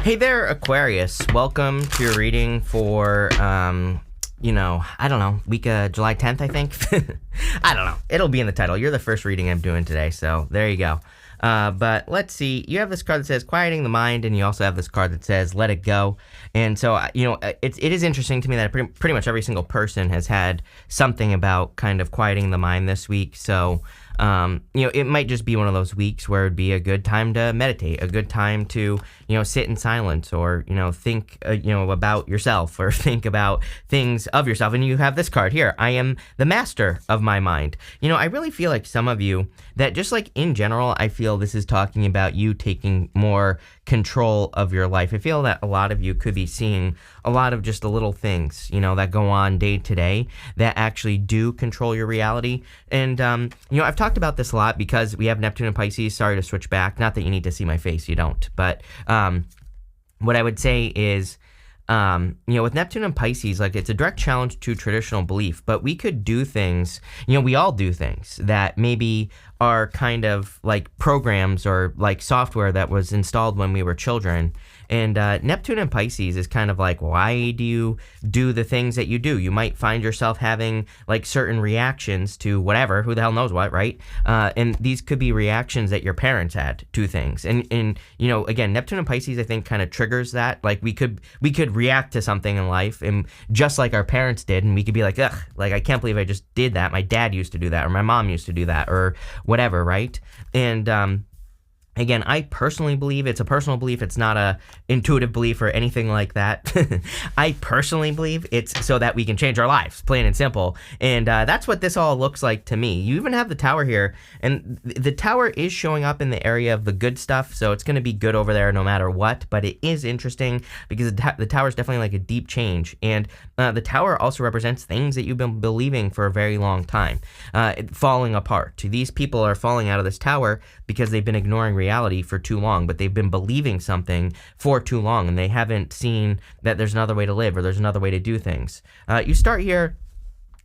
Hey there, Aquarius. Welcome to your reading for, I don't know, week July 10th, I think. I don't know. It'll be in the title. You're the first reading I'm doing today, so there you go. But let's see. You have this card that says quieting the mind, and you also have this card that says let it go. And so, it is interesting to me that pretty much every single person has had something about kind of quieting the mind this week. So, it might just be one of those weeks where it'd be a good time to meditate, a good time to, sit in silence or, think, about yourself or think about things of yourself. And you have this card here. I am the master of my mind. I really feel like some of you that just like in general, I feel this is talking about you taking more control of your life. I feel that a lot of you could be seeing a lot of just the little things, that go on day to day that actually do control your reality. And, I've talked about this a lot because we have Neptune and Pisces. Sorry to switch back. Not that you need to see my face. You don't. But what I would say is, with Neptune and Pisces, like it's a direct challenge to traditional belief, but we could do things, we all do things that maybe are kind of like programs or like software that was installed when we were children. And Neptune and Pisces is kind of like, why do you do the things that you do? You might find yourself having like certain reactions to whatever, who the hell knows what, right? And these could be reactions that your parents had to things. And again, Neptune and Pisces, I think, kind of triggers that. Like we could react to something in life, and just like our parents did, and we could be like, ugh, like I can't believe I just did that. My dad used to do that, or my mom used to do that, or whatever, right? And again, I personally believe it's a personal belief. It's not a intuitive belief or anything like that. I personally believe it's so that we can change our lives, plain and simple. And that's what this all looks like to me. You even have the tower here, and the tower is showing up in the area of the good stuff, so it's going to be good over there no matter what. But it is interesting because the tower is definitely like a deep change. And the tower also represents things that you've been believing for a very long time, falling apart. These people are falling out of this tower because they've been ignoring reality for too long, but they've been believing something for too long, and they haven't seen that there's another way to live or there's another way to do things. You start here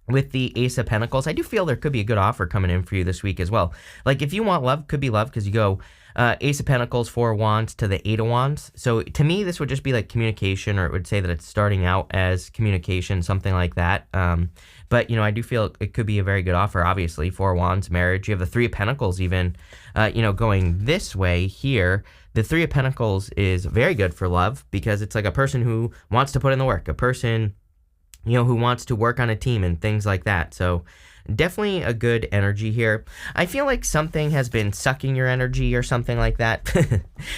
with the Ace of Pentacles. I do feel there could be a good offer coming in for you this week as well. Like if you want love, could be love, because you go Ace of Pentacles, Four of Wands to the Eight of Wands. So to me, this would just be like communication, or it would say that it's starting out as communication, something like that. But, I do feel it could be a very good offer, obviously. Four of Wands, marriage. You have the Three of Pentacles even, going this way here. The Three of Pentacles is very good for love because it's like a person who wants to put in the work, a person, who wants to work on a team and things like that. So definitely a good energy here. I feel like something has been sucking your energy or something like that.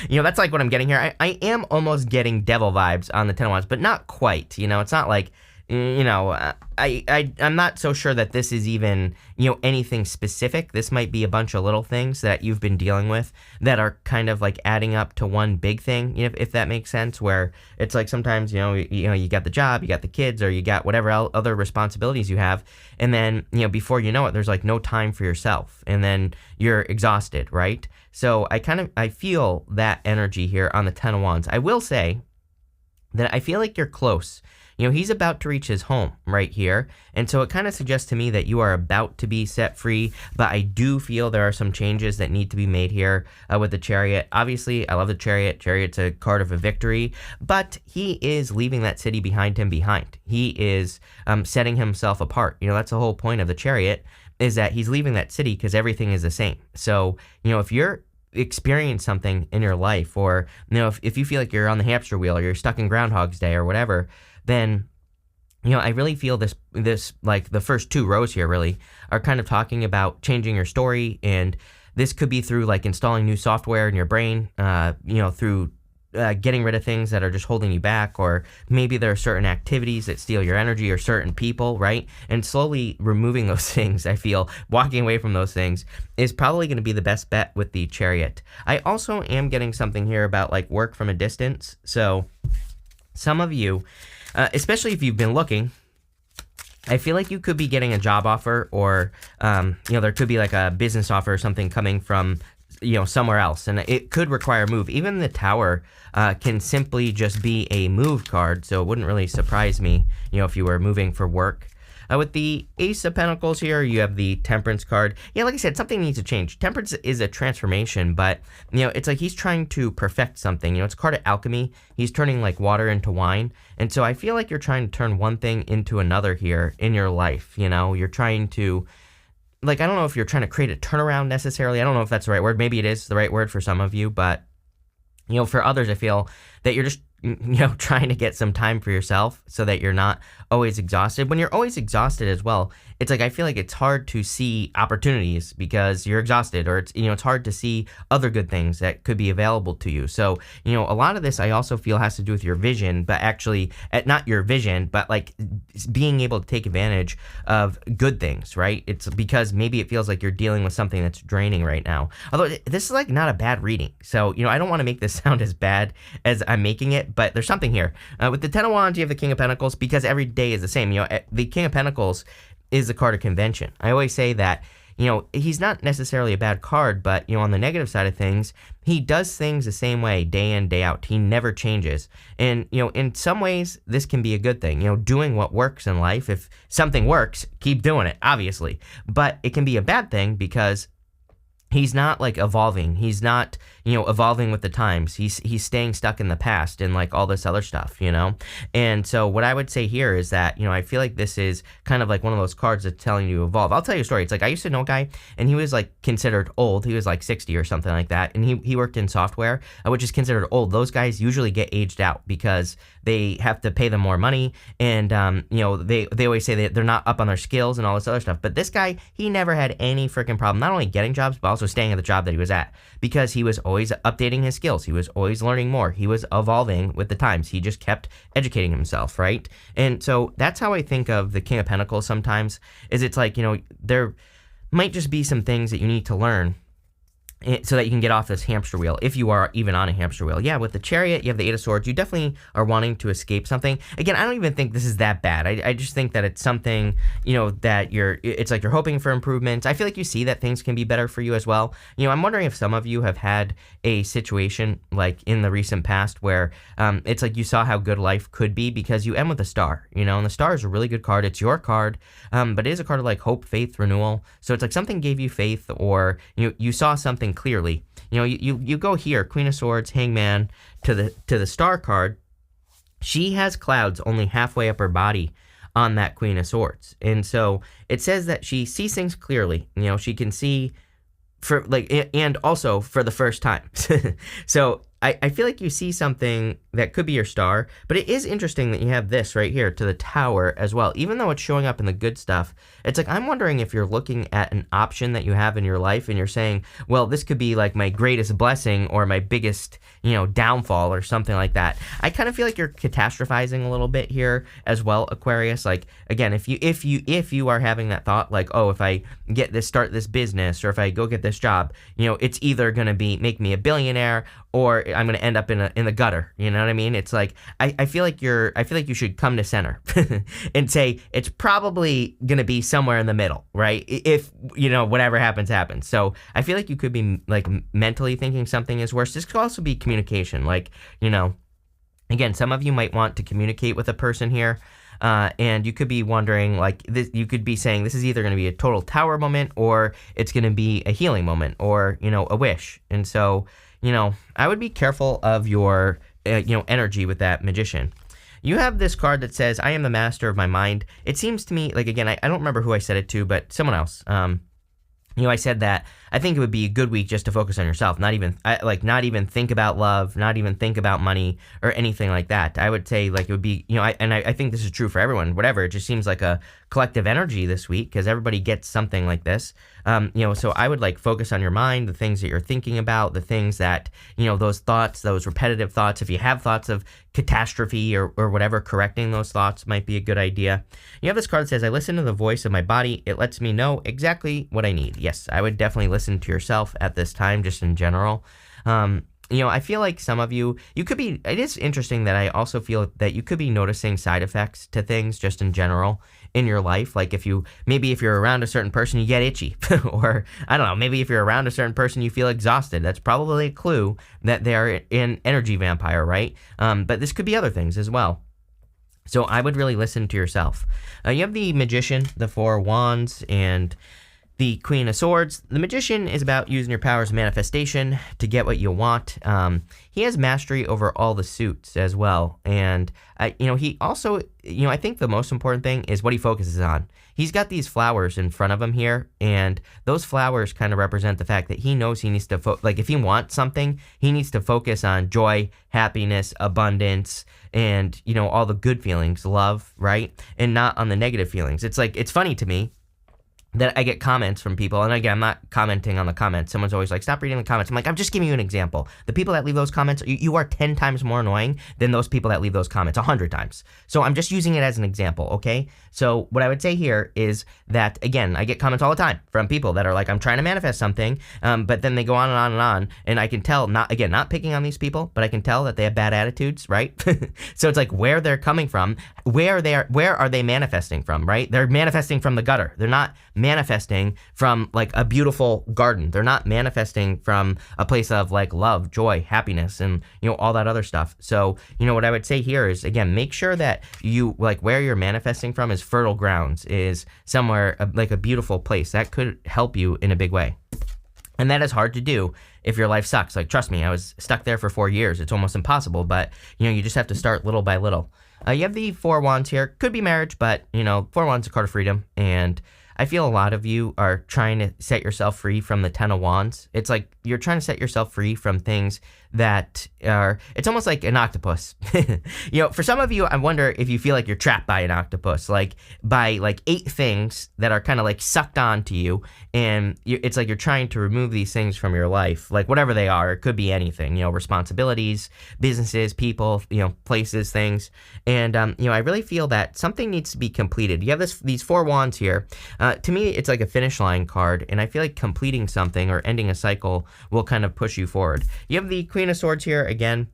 That's like what I'm getting here. I am almost getting devil vibes on the Ten of Wands, but not quite. It's not like, I'm not so sure that this is even, anything specific. This might be a bunch of little things that you've been dealing with that are kind of like adding up to one big thing, if that makes sense, where it's like sometimes, you got the job, you got the kids, or you got whatever other responsibilities you have. And then, before you know it, there's like no time for yourself, and then you're exhausted, right? So I feel that energy here on the Ten of Wands. I will say that I feel like you're close. He's about to reach his home right here. And so it kind of suggests to me that you are about to be set free. But I do feel there are some changes that need to be made here with the Chariot. Obviously, I love the Chariot. Chariot's a card of a victory. But he is leaving that city behind him behind. He is setting himself apart. That's the whole point of the Chariot, is that he's leaving that city because everything is the same. So, if you're experience something in your life, or if you feel like you're on the hamster wheel, or you're stuck in Groundhog's Day or whatever, then I really feel this like the first two rows here really are kind of talking about changing your story. And this could be through like installing new software in your brain, through getting rid of things that are just holding you back, or maybe there are certain activities that steal your energy, or certain people, right? And slowly removing those things, I feel, walking away from those things is probably going to be the best bet with the Chariot. I also am getting something here about like work from a distance. So some of you, especially if you've been looking, I feel like you could be getting a job offer, or, there could be like a business offer or something coming from, somewhere else, and it could require a move. Even the Tower can simply just be a move card, so it wouldn't really surprise me, if you were moving for work. With the Ace of Pentacles here, you have the Temperance card. Yeah, like I said, something needs to change. Temperance is a transformation, but, it's like he's trying to perfect something. It's a card of alchemy. He's turning like water into wine. And so I feel like you're trying to turn one thing into another here in your life. You're trying to, like, I don't know if you're trying to create a turnaround necessarily. I don't know if that's the right word. Maybe it is the right word for some of you, but, for others, I feel that you're just, trying to get some time for yourself so that you're not always exhausted. When you're always exhausted as well, it's like I feel like it's hard to see opportunities because you're exhausted, or it's hard to see other good things that could be available to you. So, a lot of this I also feel has to do with your vision, but actually not your vision, but like being able to take advantage of good things, right? It's because maybe it feels like you're dealing with something that's draining right now. Although this is like not a bad reading. So, I don't want to make this sound as bad as I'm making it, but there's something here. With the Ten of Wands, you have the King of Pentacles because every day is the same. The King of Pentacles is the card of convention. I always say that, he's not necessarily a bad card, but, on the negative side of things, he does things the same way day in, day out. He never changes. And, in some ways, this can be a good thing, doing what works in life. If something works, keep doing it, obviously. But it can be a bad thing because he's not like evolving. He's not, evolving with the times. He's staying stuck in the past and like all this other stuff, And so what I would say here is that, I feel like this is kind of like one of those cards that's telling you to evolve. I'll tell you a story. It's like I used to know a guy and he was like considered old. He was like 60 or something like that. And he worked in software, which is considered old. Those guys usually get aged out because they have to pay them more money. And, they always say that they're not up on their skills and all this other stuff. But this guy, he never had any freaking problem, not only getting jobs, but also staying at the job that he was at because he was always updating his skills. He was always learning more. He was evolving with the times. He just kept educating himself, right? And so that's how I think of the King of Pentacles sometimes, is it's like, there might just be some things that you need to learn so that you can get off this hamster wheel, if you are even on a hamster wheel. Yeah, with the Chariot, you have the Eight of Swords. You definitely are wanting to escape something. Again, I don't even think this is that bad. I just think that it's something, that it's like you're hoping for improvements. I feel like you see that things can be better for you as well. I'm wondering if some of you have had a situation like in the recent past where it's like you saw how good life could be because you end with a star, and the star is a really good card. It's your card, but it is a card of like hope, faith, renewal. So it's like something gave you faith, or you saw something clearly. You go here, Queen of Swords, Hangman, to the Star card. She has clouds only halfway up her body on that Queen of Swords, and so it says that she sees things clearly. She can see for like, and also for the first time. So I feel like you see something that could be your star, but it is interesting that you have this right here to the Tower as well. Even though it's showing up in the good stuff, it's like I'm wondering if you're looking at an option that you have in your life and you're saying, well, this could be like my greatest blessing or my biggest, downfall or something like that. I kind of feel like you're catastrophizing a little bit here as well, Aquarius. Like, again, if you are having that thought, like, oh, if I start this business, or if I go get this job, it's either going to make me a billionaire, or I'm going to end up in the gutter. You know what I mean? It's like, I feel like you should come to center and say it's probably going to be somewhere in the middle, right? If, whatever happens. So I feel like you could be like mentally thinking something is worse. This could also be communication. Like, again, some of you might want to communicate with a person here. And you could be wondering, like, this, you could be saying this is either going to be a total Tower moment, or it's going to be a healing moment, or, a wish. And so, I would be careful of your, energy with that Magician. You have this card that says, I am the master of my mind. It seems to me, like, again, I don't remember who I said it to, but someone else. I said that I think it would be a good week just to focus on yourself, not even think about love, not even think about money or anything like that. I would say, like, it would be, I think this is true for everyone, whatever. It just seems like a collective energy this week because everybody gets something like this. So I would like focus on your mind, the things that you're thinking about, the things that, those thoughts, those repetitive thoughts. If you have thoughts of catastrophe or whatever, correcting those thoughts might be a good idea. You have this card that says, I listen to the voice of my body. It lets me know exactly what I need. Yes, I would definitely listen to yourself at this time, just in general. I feel like some of you could be, it is interesting that I also feel that you could be noticing side effects to things just in general in your life. Like if you're around a certain person, you get itchy, or I don't know, maybe if you're around a certain person, you feel exhausted. That's probably a clue that they're an energy vampire, right? But this could be other things as well. So I would really listen to yourself. You have the Magician, the Four of Wands, and the Queen of Swords. The Magician is about using your powers of manifestation to get what you want. He has mastery over all the suits as well. And, he also, I think the most important thing is what he focuses on. He's got these flowers in front of him here, and those flowers kind of represent the fact that he knows he needs to, if he wants something, he needs to focus on joy, happiness, abundance, and, all the good feelings, love, right? And not on the negative feelings. It's funny to me that I get comments from people, and again, I'm not commenting on the comments. Someone's always like, stop reading the comments. I'm like, I'm just giving you an example. The people that leave those comments, you are 10 times more annoying than those people that leave those comments, 100 times. So I'm just using it as an example, okay? So what I would say here is that, again, I get comments all the time from people that are like, I'm trying to manifest something, but then they go on and on and on, and I can tell, not picking on these people, but I can tell that they have bad attitudes, right? So it's like where they're coming from, where are they manifesting from, right? They're manifesting from the gutter. They're not manifesting from like a beautiful garden. They're not manifesting from a place of like love, joy, happiness, and all that other stuff. So what I would say here is, again, make sure that you like where you're manifesting from is fertile grounds, is somewhere like a beautiful place that could help you in a big way. And that is hard to do if your life sucks. Like, trust me, I was stuck there for 4 years. It's almost impossible, but you just have to start little by little. You have the Four Wands here. Could be marriage, but Four Wands is a card of freedom, and I feel a lot of you are trying to set yourself free from the Ten of Wands. It's like you're trying to set yourself free from things that are, it's almost like an octopus. For some of you, I wonder if you feel like you're trapped by an octopus, like by like 8 things that are kind of like sucked onto you. And it's like you're trying to remove these things from your life, like whatever they are. It could be anything, responsibilities, businesses, people, places, things. And, I really feel that something needs to be completed. You have these Four Wands here. To me, it's like a finish line card. And I feel like completing something or ending a cycle will kind of push you forward. You have the Queen of Swords here. Again,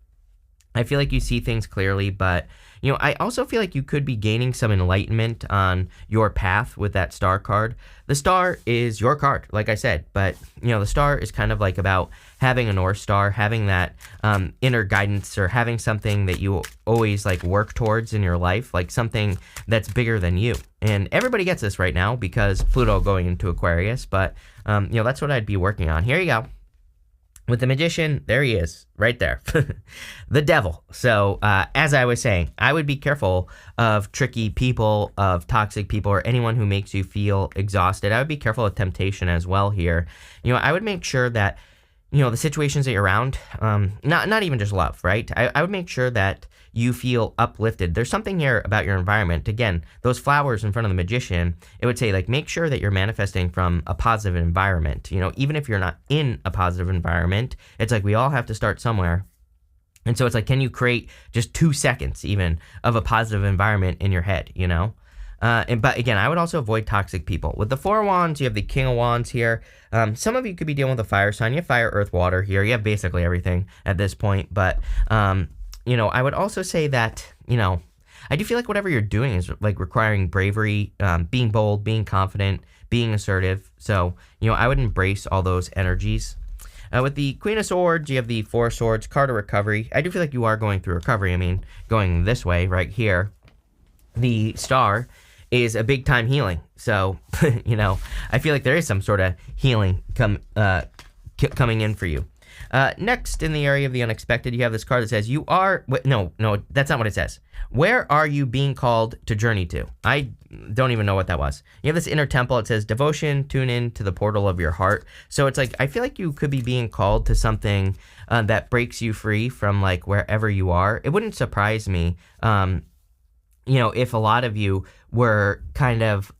I feel like you see things clearly, but I also feel like you could be gaining some enlightenment on your path with that Star card. The Star is your card, like I said, but the Star is kind of like about having a North Star, having that inner guidance, or having something that you always like work towards in your life, like something that's bigger than you. And everybody gets this right now because Pluto going into Aquarius, but that's what I'd be working on. Here you go. With the Magician, there he is, right there. The Devil. So, as I was saying, I would be careful of tricky people, of toxic people, or anyone who makes you feel exhausted. I would be careful of temptation as well here. I would make sure that, the situations that you're around, not even just love, right? I would make sure that you feel uplifted. There's something here about your environment. Again, those flowers in front of the Magician, it would say, like, make sure that you're manifesting from a positive environment. Even if you're not in a positive environment, it's like we all have to start somewhere. And so it's like, can you create just 2 seconds even of a positive environment in your head, But again, I would also avoid toxic people. With the Four of Wands, you have the King of Wands here. Some of you could be dealing with a fire sign. You have fire, earth, water here. You have basically everything at this point. But, I would also say that, I do feel like whatever you're doing is like requiring bravery, being bold, being confident, being assertive. So, I would embrace all those energies. With the Queen of Swords, you have the Four of Swords, card of recovery. I do feel like you are going through recovery. I mean, going this way right here. The Star is a big time healing. So, I feel like there is some sort of healing coming in for you. Next, in the area of the unexpected, you have this card that says you are... No, that's not what it says. Where are you being called to journey to? I don't even know what that was. You have this inner temple. It says devotion, tune in to the portal of your heart. So it's like, I feel like you could be being called to something that breaks you free from like wherever you are. It wouldn't surprise me, if a lot of you were kind of,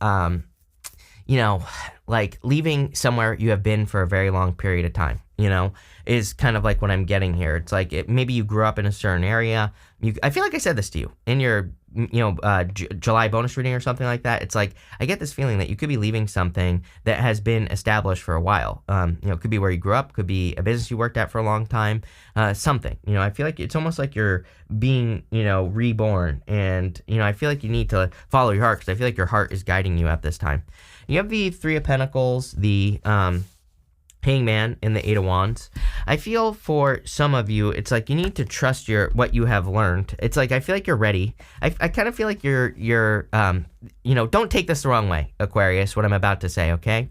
like leaving somewhere you have been for a very long period of time, is kind of like what I'm getting here. It's like maybe you grew up in a certain area. I feel like I said this to you in your, July bonus reading or something like that. It's like I get this feeling that you could be leaving something that has been established for a while. It could be where you grew up, could be a business you worked at for a long time, something. I feel like it's almost like you're being, reborn, and I feel like you need to follow your heart because I feel like your heart is guiding you at this time. You have the Three of Pentacles, the Hangman in the Eight of Wands. I feel for some of you, it's like you need to trust what you have learned. It's like I feel like you're ready. I kind of feel like you're don't take this the wrong way, Aquarius, what I'm about to say, okay?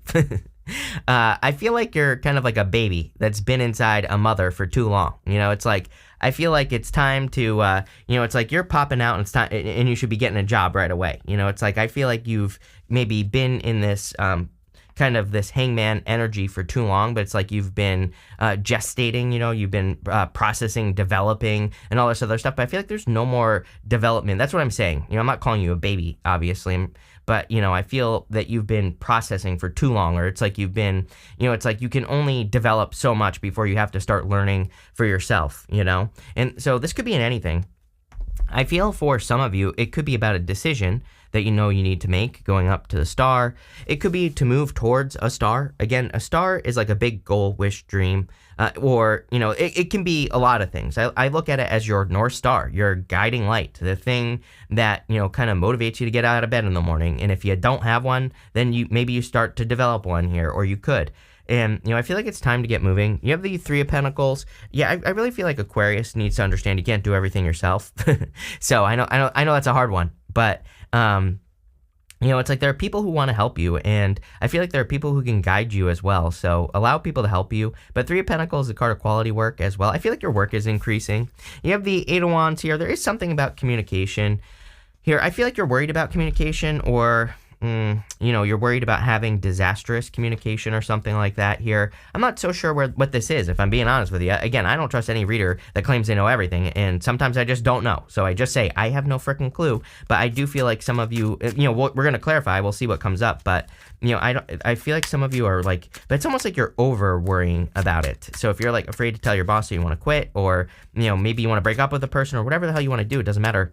I feel like you're kind of like a baby that's been inside a mother for too long. It's like I feel like it's time to it's like you're popping out and it's time, and you should be getting a job right away. It's like I feel like you've maybe been in this kind of this hangman energy for too long, but it's like you've been gestating, you've been processing, developing, and all this other stuff. But I feel like there's no more development. That's what I'm saying. I'm not calling you a baby, obviously, but I feel that you've been processing for too long, or it's like you've been, it's like you can only develop so much before you have to start learning for yourself, And so this could be in anything. I feel for some of you, it could be about a decision that you need to make going up to the star. It could be to move towards a star. Again, a star is like a big goal, wish, dream, or, it can be a lot of things. I look at it as your North Star, your guiding light, the thing that, kind of motivates you to get out of bed in the morning. And if you don't have one, then maybe you start to develop one here, or you could. And, I feel like it's time to get moving. You have the Three of Pentacles. Yeah, I really feel like Aquarius needs to understand you can't do everything yourself. So I know that's a hard one, but, it's like there are people who want to help you, and I feel like there are people who can guide you as well. So allow people to help you. But Three of Pentacles is a card of quality work as well. I feel like your work is increasing. You have the Eight of Wands here. There is something about communication here. I feel like you're worried about communication, or you're worried about having disastrous communication or something like that here. I'm not so sure what this is, if I'm being honest with you. Again, I don't trust any reader that claims they know everything, and sometimes I just don't know. So I just say, I have no freaking clue, but I do feel like some of you, we're going to clarify. We'll see what comes up, but, I feel like some of you are like, but it's almost like you're over worrying about it. So if you're like afraid to tell your boss that you want to quit, or, maybe you want to break up with a person, or whatever the hell you want to do, it doesn't matter.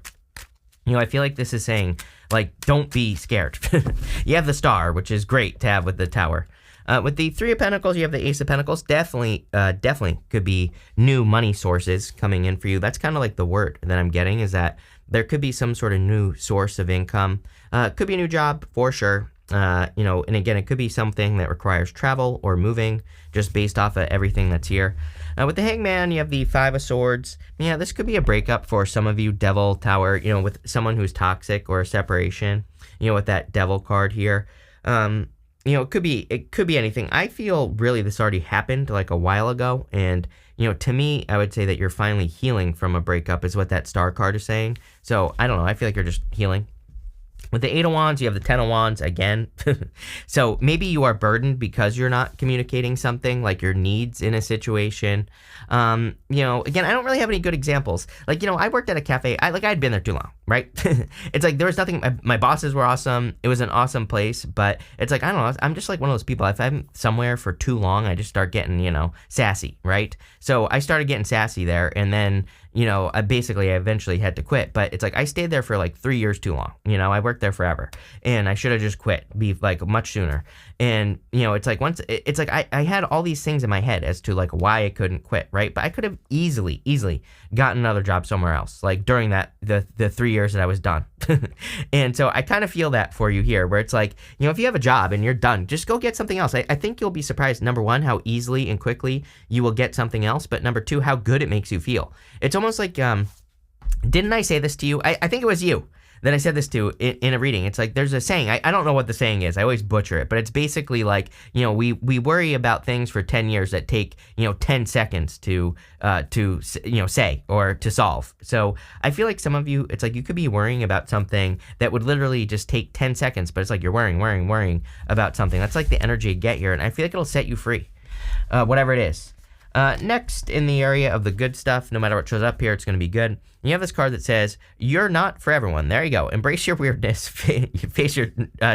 I feel like this is saying, like, don't be scared. You have the Star, which is great to have with the Tower. With the Three of Pentacles, you have the Ace of Pentacles. Definitely could be new money sources coming in for you. That's kind of like the word that I'm getting, is that there could be some sort of new source of income. Could be a new job, for sure. And again, it could be something that requires travel or moving, just based off of everything that's here. With the Hangman, you have the Five of Swords. Yeah, this could be a breakup for some of you, Devil, Tower, with someone who's toxic, or a separation, with that Devil card here. It could be anything. I feel really this already happened like a while ago, and to me, I would say that you're finally healing from a breakup is what that Star card is saying. So I don't know. I feel like you're just healing. With the Eight of Wands, you have the Ten of Wands again. So maybe you are burdened because you're not communicating something, like your needs in a situation. Again, I don't really have any good examples. Like, I worked at a cafe. I'd been there too long, right? It's like there was nothing. My bosses were awesome. It was an awesome place, but it's like, I don't know. I'm just like one of those people. If I'm somewhere for too long, I just start getting, sassy, right? So I started getting sassy there, and then, I eventually had to quit. But it's like I stayed there for like 3 years too long. I worked there forever, and I should have just quit, be like much sooner. And it's like I had all these things in my head as to like why I couldn't quit, right? But I could have easily gotten another job somewhere else, like during the 3 years that I was done. And so I kind of feel that for you here, where it's like, if you have a job and you're done, just go get something else. I think you'll be surprised, number one, how easily and quickly you will get something else, but number two, how good it makes you feel. It's almost like, didn't I say this to you? I think it was you that I said this to in a reading. It's like there's a saying. I don't know what the saying is. I always butcher it, but it's basically like, we worry about things for 10 years that take 10 seconds to say or to solve. So I feel like some of you, it's like you could be worrying about something that would literally just take 10 seconds, but it's like you're worrying about something. That's like the energy you get here, and I feel like it'll set you free, whatever it is. Next, in the area of the good stuff, no matter what shows up here, it's going to be good. You have this card that says, you're not for everyone. There you go. Embrace your weirdness. Face your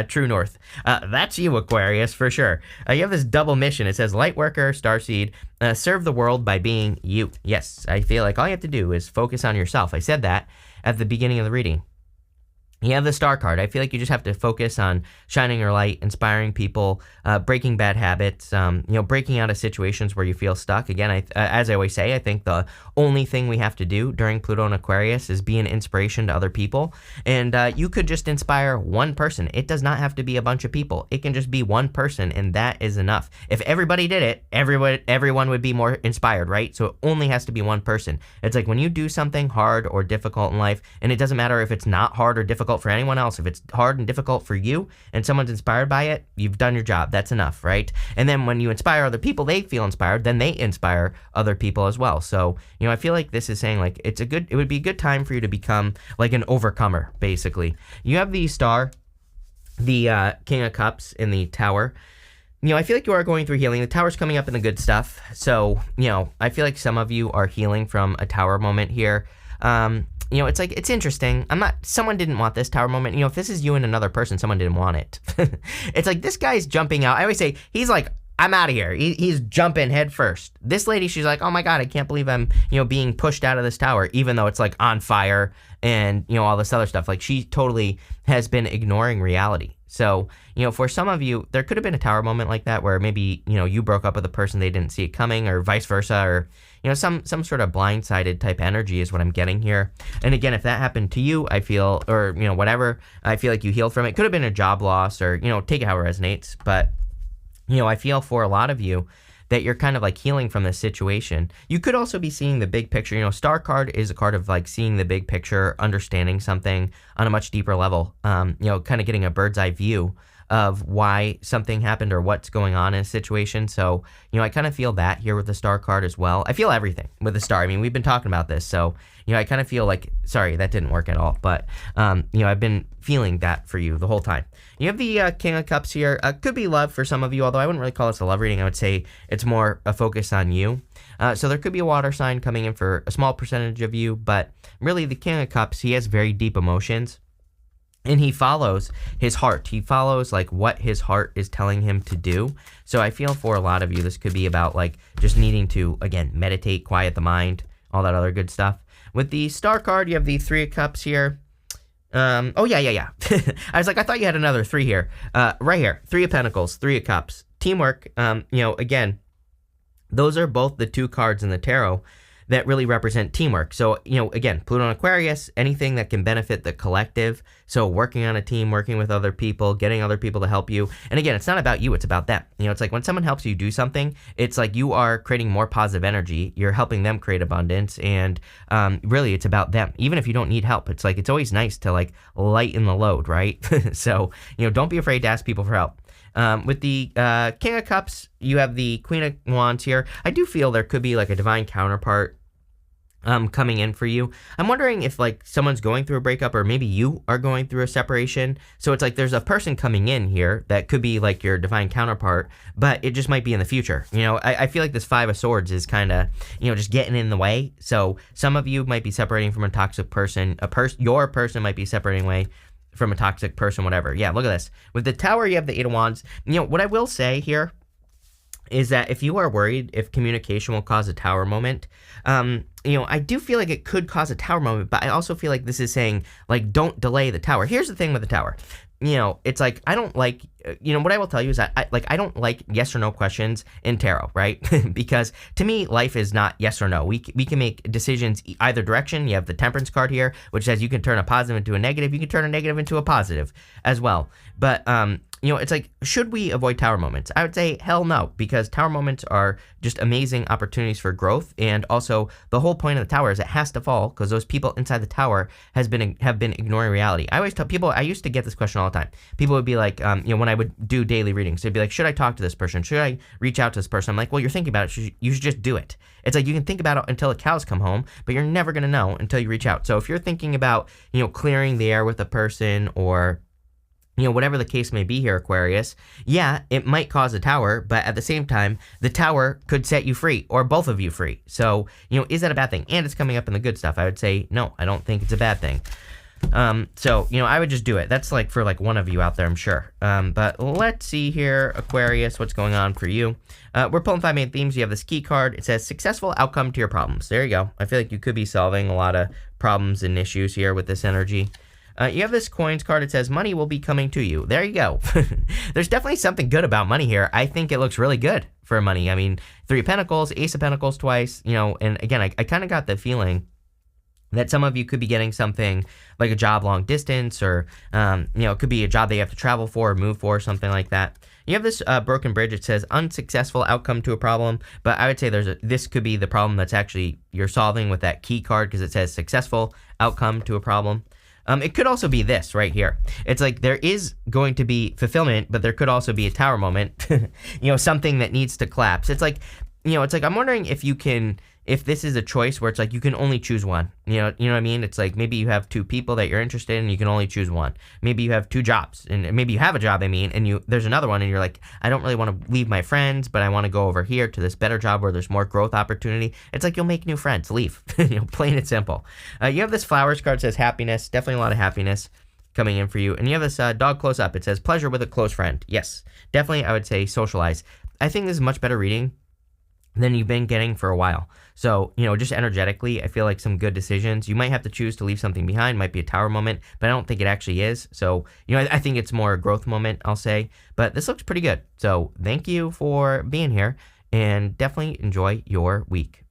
true north. That's you, Aquarius, for sure. You have this double mission. It says, light worker, starseed, serve the world by being you. Yes, I feel like all you have to do is focus on yourself. I said that at the beginning of the reading. You have the star card. I feel like you just have to focus on shining your light, inspiring people, breaking bad habits, breaking out of situations where you feel stuck. Again, as I always say, I think the only thing we have to do during Pluto and Aquarius is be an inspiration to other people. And you could just inspire one person. It does not have to be a bunch of people. It can just be one person, and that is enough. If everybody did it, everyone would be more inspired, right? So it only has to be one person. It's like when you do something hard or difficult in life, and it doesn't matter if it's not hard or difficult for anyone else. If it's hard and difficult for you and someone's inspired by it, you've done your job. That's enough, right? And then when you inspire other people, they feel inspired, then they inspire other people as well. So, I feel like this is saying like it would be a good time for you to become like an overcomer, basically. You have the star, the King of Cups in the Tower. I feel like you are going through healing. The Tower's coming up in the good stuff. So, I feel like some of you are healing from a Tower moment here. It's like, it's interesting. Someone didn't want this Tower moment. If this is you and another person, someone didn't want it. It's like this guy's jumping out. I always say, he's like, I'm out of here. He's jumping head first. This lady, she's like, oh my God, I can't believe I'm, being pushed out of this tower, even though it's like on fire and, all this other stuff. Like she totally has been ignoring reality. So, for some of you, there could have been a Tower moment like that where maybe, you broke up with a person, they didn't see it coming, or vice versa, or, some sort of blindsided type energy is what I'm getting here. And again, if that happened to you, I feel, or, whatever, I feel like you healed from it. Could have been a job loss, or, take it how it resonates. But, I feel for a lot of you that you're kind of like healing from this situation. You could also be seeing the big picture. Star card is a card of like seeing the big picture, understanding something on a much deeper level, kind of getting a bird's eye view of why something happened or what's going on in a situation. So, I kind of feel that here with the star card as well. I feel everything with the star. I mean, we've been talking about this. So, I kind of feel like, sorry, that didn't work at all. But, I've been feeling that for you the whole time. You have the King of Cups here. Could be love for some of you, although I wouldn't really call this a love reading. I would say it's more a focus on you. So there could be a water sign coming in for a small percentage of you. But really, the King of Cups, he has very deep emotions. And he follows his heart. He follows like what his heart is telling him to do. So I feel for a lot of you, this could be about like just needing to, again, meditate, quiet the mind, all that other good stuff. With the star card, you have the Three of Cups here. Yeah. I was like, I thought you had another three here. Right here, Three of Pentacles, Three of Cups. Teamwork, again, those are both the two cards in the tarot that really represent teamwork. So, again, Pluto and Aquarius, anything that can benefit the collective. So working on a team, working with other people, getting other people to help you. And again, it's not about you, it's about them. It's like when someone helps you do something, it's like you are creating more positive energy. You're helping them create abundance. And really, it's about them. Even if you don't need help, it's like, it's always nice to like lighten the load, right? So, don't be afraid to ask people for help. With the King of Cups, you have the Queen of Wands here. I do feel there could be like a divine counterpart coming in for you. I'm wondering if like someone's going through a breakup, or maybe you are going through a separation. So it's like there's a person coming in here that could be like your divine counterpart, but it just might be in the future. I feel like this Five of Swords is kind of, just getting in the way. So some of you might be separating from a toxic person. Your person might be separating away from a toxic person, whatever. Yeah, look at this. With the Tower, you have the Eight of Wands. What I will say here is that if you are worried if communication will cause a Tower moment, I do feel like it could cause a Tower moment, but I also feel like this is saying, like, don't delay the Tower. Here's the thing with the Tower. It's like, I don't like, what I will tell you is that I don't like yes or no questions in tarot, right? Because to me, life is not yes or no. We can make decisions either direction. You have the Temperance card here, which says you can turn a positive into a negative. You can turn a negative into a positive as well. But, it's like, should we avoid Tower moments? I would say hell no, because Tower moments are just amazing opportunities for growth. And also the whole point of the Tower is it has to fall because those people inside the Tower have been ignoring reality. I always tell people, I used to get this question all the time. People would be like, when I would do daily readings, they'd be like, should I talk to this person? Should I reach out to this person? I'm like, well, you're thinking about it. You should just do it. It's like you can think about it until the cows come home, but you're never going to know until you reach out. So if you're thinking about, clearing the air with a person, or whatever the case may be here, Aquarius, yeah, it might cause a Tower, but at the same time, the Tower could set you free, or both of you free. So, is that a bad thing? And it's coming up in the good stuff. I would say, no, I don't think it's a bad thing. So, I would just do it. That's like for like one of you out there, I'm sure. But let's see here, Aquarius, what's going on for you. We're pulling 5 main themes. You have this key card. It says successful outcome to your problems. There you go. I feel like you could be solving a lot of problems and issues here with this energy. You have this coins card. It says money will be coming to you. There you go. There's definitely something good about money here. I think it looks really good for money. I mean, 3 of Pentacles, Ace of Pentacles twice, and again, I kind of got the feeling that some of you could be getting something like a job long distance, or, it could be a job that you have to travel for or move for, something like that. You have this broken bridge. It says unsuccessful outcome to a problem, but I would say this could be the problem that's actually you're solving with that key card, because it says successful outcome to a problem. It could also be this right here. It's like there is going to be fulfillment, but there could also be a tower moment, something that needs to collapse. It's like, I'm wondering if this is a choice where it's like you can only choose one. You know what I mean? It's like maybe you have 2 people that you're interested in and you can only choose one. Maybe you have 2 jobs, and maybe you have a job, and there's another one and you're like, I don't really want to leave my friends, but I want to go over here to this better job where there's more growth opportunity. It's like you'll make new friends. Leave. Plain and simple. You have this flowers card that says happiness. Definitely a lot of happiness coming in for you. And you have this dog close up. It says pleasure with a close friend. Yes, definitely I would say socialize. I think this is much better reading than you've been getting for a while. So, just energetically, I feel like some good decisions. You might have to choose to leave something behind. Might be a tower moment, but I don't think it actually is. So, I think it's more a growth moment, I'll say. But this looks pretty good. So, thank you for being here, and definitely enjoy your week.